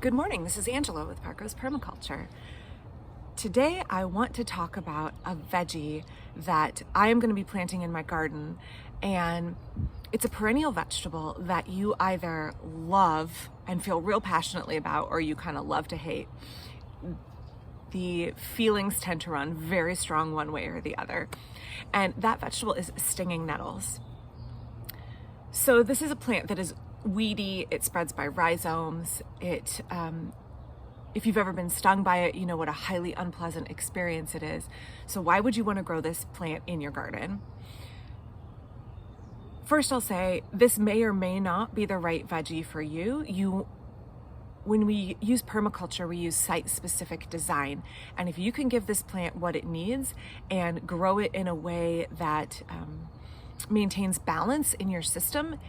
Good morning, this is Angela with Parco's Permaculture. Today I want to talk about a veggie that I am going to be planting in my garden, and it's a perennial vegetable that you either love and feel real passionately about, or you kind of love to hate. The feelings tend to run very strong one way or the other, and that vegetable is stinging nettles. So this is a plant that is weedy. It spreads by rhizomes. If you've ever been stung by it, you know what a highly unpleasant experience it is. So why would you want to grow this plant in your garden? First, I'll say this may or may not be the right veggie for you. When we use permaculture, we use site-specific design. And if you can give this plant what it needs and grow it in a way that maintains balance in your system,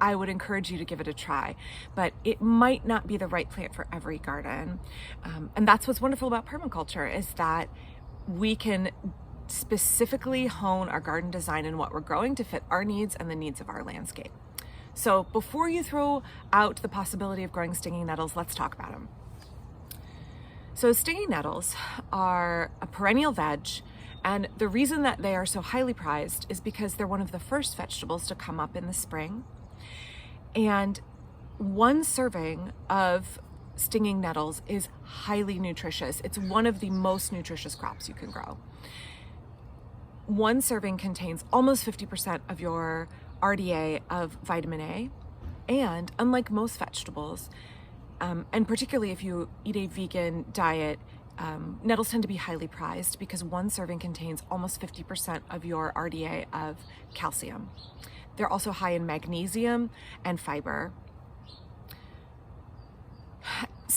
I would encourage you to give it a try, but it might not be the right plant for every garden. And that's what's wonderful about permaculture, is that we can specifically hone our garden design and what we're growing to fit our needs and the needs of our landscape. So before you throw out the possibility of growing stinging nettles, let's talk about them. So stinging nettles are a perennial veg, and the reason that they are so highly prized is because they're one of the first vegetables to come up in the spring. And one serving of stinging nettles is highly nutritious. It's one of the most nutritious crops you can grow. One serving contains almost 50% of your RDA of vitamin A. And unlike most vegetables, and particularly if you eat a vegan diet, nettles tend to be highly prized because one serving contains almost 50% of your RDA of calcium. They're also high in magnesium and fiber.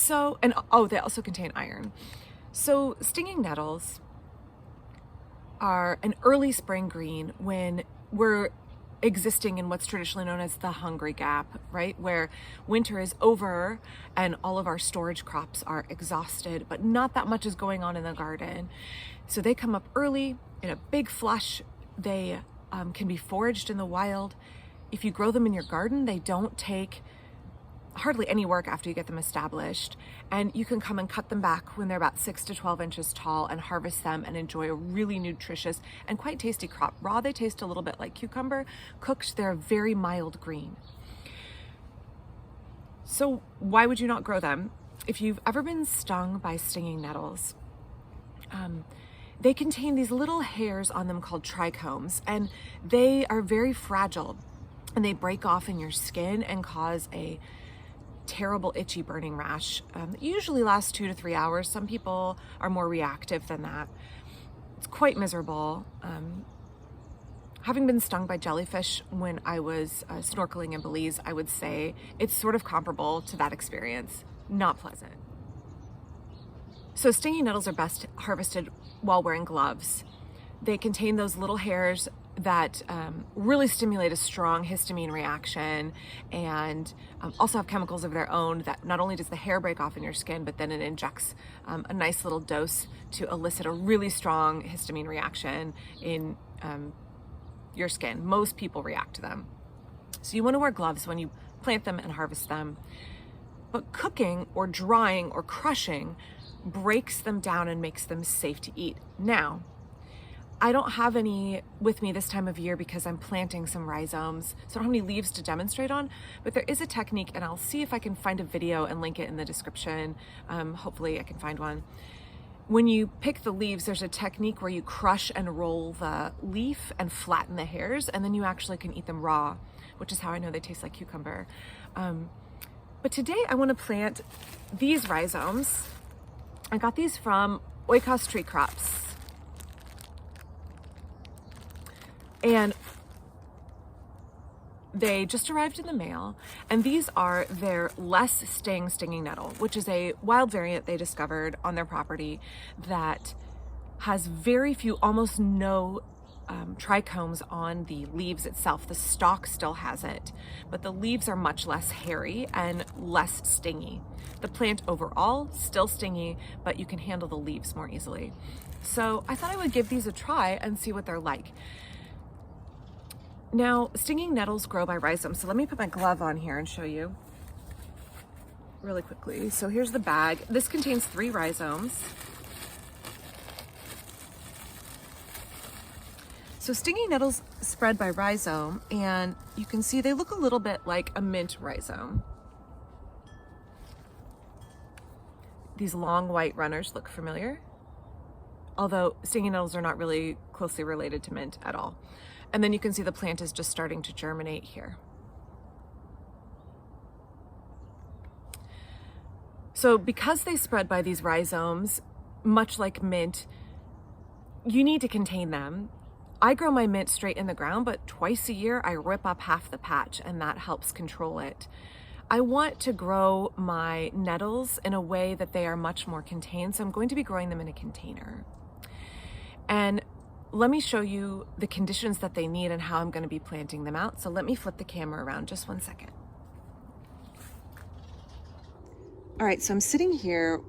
They also contain iron. So stinging nettles are an early spring green when we're existing in what's traditionally known as the hungry gap, right? Where winter is over and all of our storage crops are exhausted, but not that much is going on in the garden. So they come up early in a big flush. They can be foraged in the wild. If you grow them in your garden, they don't take hardly any work after you get them established, and you can come and cut them back when they're about 6 to 12 inches tall and harvest them and enjoy a really nutritious and quite tasty crop. Raw, they taste a little bit like cucumber. Cooked, they're a very mild green. So why would you not grow them? If you've ever been stung by stinging nettles, they contain these little hairs on them called trichomes, and they are very fragile, and they break off in your skin and cause a terrible itchy burning rash. It usually lasts 2 to 3 hours. Some people are more reactive than that. It's quite miserable. Having been stung by jellyfish when I was snorkeling in Belize, I would say it's sort of comparable to that experience. Not pleasant. So stinging nettles are best harvested while wearing gloves. They contain those little hairs that really stimulate a strong histamine reaction, and also have chemicals of their own that not only does the hair break off in your skin, but then it injects a nice little dose to elicit a really strong histamine reaction in your skin. Most people react to them. So you want to wear gloves when you plant them and harvest them. But cooking or drying or crushing breaks them down and makes them safe to eat. Now, I don't have any with me this time of year because I'm planting some rhizomes, so I don't have any leaves to demonstrate on, but there is a technique, and I'll see if I can find a video and link it in the description. Hopefully I can find one. When you pick the leaves, there's a technique where you crush and roll the leaf and flatten the hairs, and then you actually can eat them raw, which is how I know they taste like cucumber. But today I want to plant these rhizomes. I got these from Oikos Tree Crops. And they just arrived in the mail, and these are their less stinging nettle, which is a wild variant they discovered on their property that has very few, almost no trichomes on the leaves itself. The stalk still has it, but the leaves are much less hairy and less stingy. The plant overall still stingy, but you can handle the leaves more easily. So I thought I would give these a try and see what they're like. Now, stinging nettles grow by rhizomes, so let me put my glove on here and show you. really quickly. So here's the bag. This contains 3 rhizomes. So stinging nettles spread by rhizome, and you can see they look a little bit like a mint rhizome. These long white runners look familiar, although stinging nettles are not really closely related to mint at all. And then you can see the plant is just starting to germinate here. So because they spread by these rhizomes, much like mint, you need to contain them. I grow my mint straight in the ground, but twice a year I rip up half the patch, and that helps control it. I want to grow my nettles in a way that they are much more contained, so I'm going to be growing them in a container. And let me show you the conditions that they need and how I'm going to be planting them out. So let me flip the camera around just one second. All right, so I'm sitting here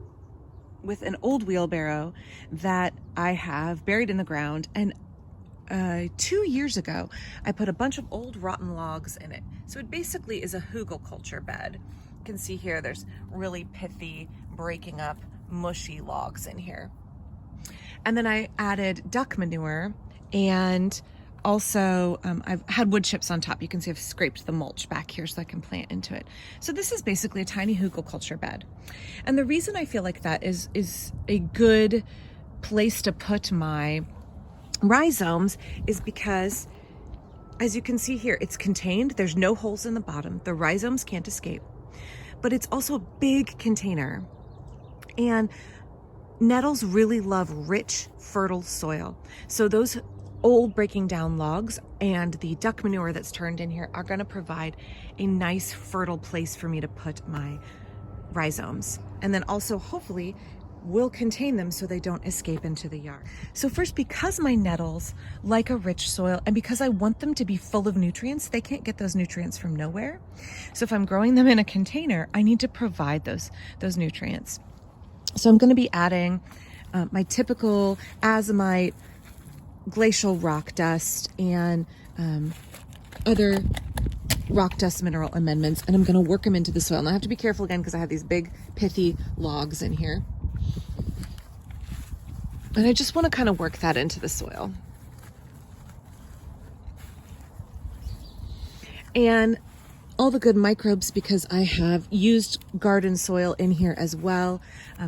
with an old wheelbarrow that I have buried in the ground, and 2 years ago, I put a bunch of old rotten logs in it. So it basically is a hugelkultur bed. You can see here, there's really pithy, breaking up, mushy logs in here. And then I added duck manure, and also I've had wood chips on top. You can see I've scraped the mulch back here so I can plant into it. So this is basically a tiny hugelkultur bed. And the reason I feel like that is a good place to put my rhizomes is because, as you can see here, it's contained. There's no holes in the bottom. The rhizomes can't escape, but it's also a big container. And nettles really love rich, fertile soil. So those old breaking down logs and the duck manure that's turned in here are going to provide a nice, fertile place for me to put my rhizomes. And then also, hopefully, will contain them so they don't escape into the yard. So first, because my nettles like a rich soil, and because I want them to be full of nutrients, they can't get those nutrients from nowhere. So if I'm growing them in a container, I need to provide those nutrients. So I'm going to be adding my typical azomite, glacial rock dust, and other rock dust mineral amendments, and I'm going to work them into the soil. And I have to be careful again because I have these big pithy logs in here. And I just want to kind of work that into the soil. And all the good microbes, because I have used garden soil in here as well.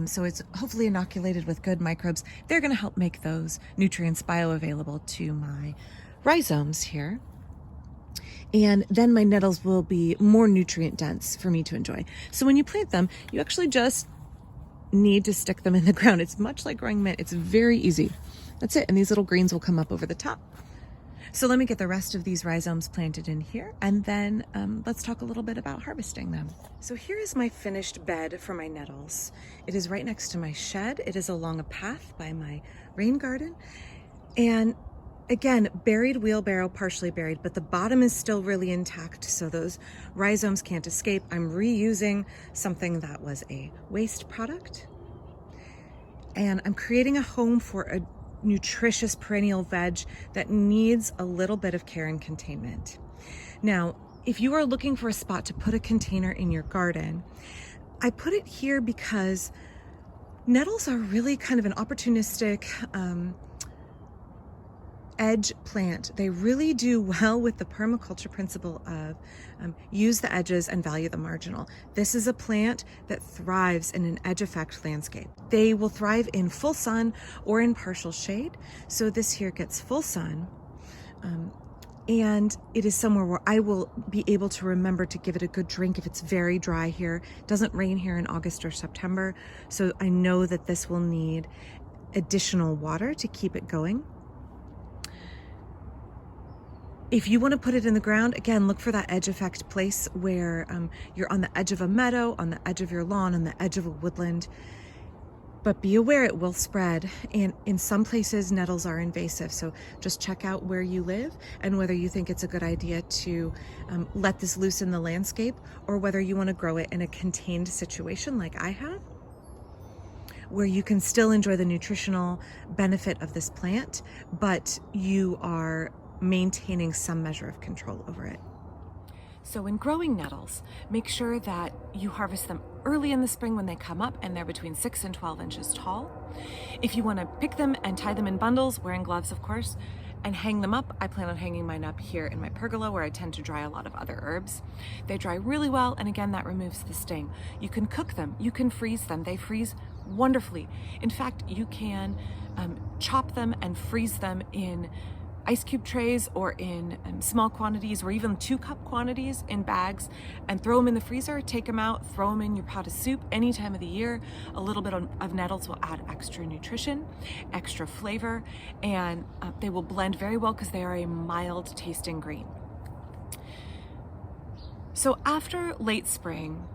So it's hopefully inoculated with good microbes. They're going to help make those nutrients bioavailable to my rhizomes here. And then my nettles will be more nutrient dense for me to enjoy. So when you plant them, you actually just need to stick them in the ground. It's much like growing mint. It's very easy. That's it. And these little greens will come up over the top. So let me get the rest of these rhizomes planted in here, and then let's talk a little bit about harvesting them. So here is my finished bed for my nettles. It is right next to my shed. It is along a path by my rain garden. And again, buried wheelbarrow, partially buried, but the bottom is still really intact, so those rhizomes can't escape. I'm reusing something that was a waste product. And I'm creating a home for a nutritious perennial veg that needs a little bit of care and containment. Now, if you are looking for a spot to put a container in your garden, I put it here because nettles are really kind of an opportunistic edge plant. They really do well with the permaculture principle of use the edges and value the marginal. This is a plant that thrives in an edge effect landscape. They will thrive in full sun or in partial shade. So this here gets full sun, and it is somewhere where I will be able to remember to give it a good drink if it's very dry here. It doesn't rain here in August or September, so I know that this will need additional water to keep it going. If you want to put it in the ground, again, look for that edge effect place where you're on the edge of a meadow, on the edge of your lawn, on the edge of a woodland. But be aware it will spread. And in some places, nettles are invasive. So just check out where you live and whether you think it's a good idea to let this loose in the landscape, or whether you want to grow it in a contained situation like I have, where you can still enjoy the nutritional benefit of this plant, but you are maintaining some measure of control over it. So when growing nettles, make sure that you harvest them early in the spring when they come up and they're between 6 and 12 inches tall. If you want to pick them and tie them in bundles, wearing gloves of course, and hang them up, I plan on hanging mine up here in my pergola where I tend to dry a lot of other herbs. They dry really well, and again, that removes the sting. You can cook them, you can freeze them. They freeze wonderfully. In fact, you can chop them and freeze them in ice cube trays or in small quantities or even 2-cup quantities in bags and throw them in the freezer, take them out, throw them in your pot of soup any time of the year. A little bit of nettles will add extra nutrition, extra flavor, and they will blend very well because they are a mild tasting green. So after late spring,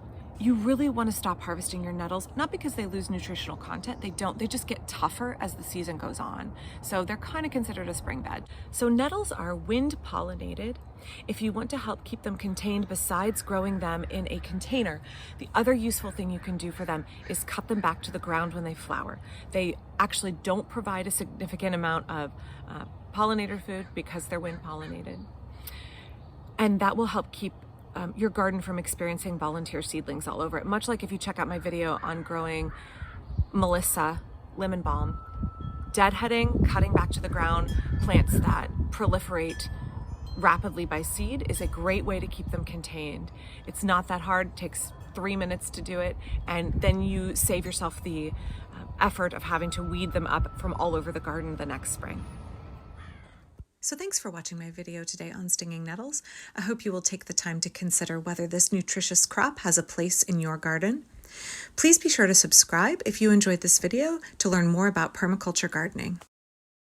you really want to stop harvesting your nettles, not because they lose nutritional content, they don't, they just get tougher as the season goes on. So they're kind of considered a spring bed. So nettles are wind pollinated. If you want to help keep them contained besides growing them in a container, the other useful thing you can do for them is cut them back to the ground when they flower. They actually don't provide a significant amount of pollinator food because they're wind pollinated. And that will help keep your garden from experiencing volunteer seedlings all over it. Much like if you check out my video on growing Melissa lemon balm, deadheading, cutting back to the ground plants that proliferate rapidly by seed is a great way to keep them contained. It's not that hard, it takes 3 minutes to do it, and then you save yourself the effort of having to weed them up from all over the garden the next spring. So thanks for watching my video today on stinging nettles. I hope you will take the time to consider whether this nutritious crop has a place in your garden. Please be sure to subscribe if you enjoyed this video to learn more about permaculture gardening.